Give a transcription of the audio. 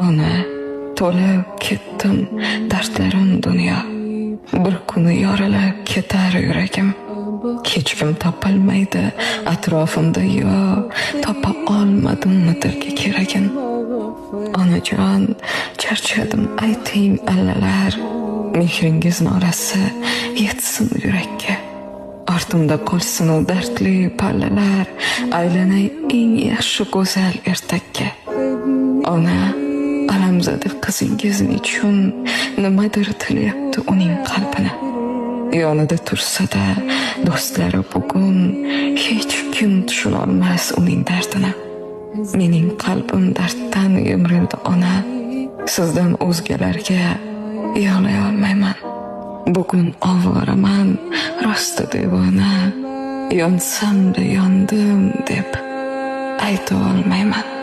Ona, to'lib ketdim dardlarim dunyo. Bir kuni yorilib ketar yuragim. Hech kim topolmaydi atrofimda, yo topa olmadimmi dilga keragin. Onajon, charchadim ayting allalar, mehringiz norasi yetsin yurakka. Ortimda qolsin u dardli pallalar, aylanay eng yaxshi go'zal ertakka. Ona, alamzada qizingiz nechun nimadir tilayapti uning qalbini. Yonida tursa-da do'stlari bugun hech kim tushunolmas uning dardini. Mening qalbim darddan yemrildi ona, sizdan o'zgalarga yig'lay olmayman. Bugun ovoraman, rosti devona, yonsam-da yondim deb ayta olmayman.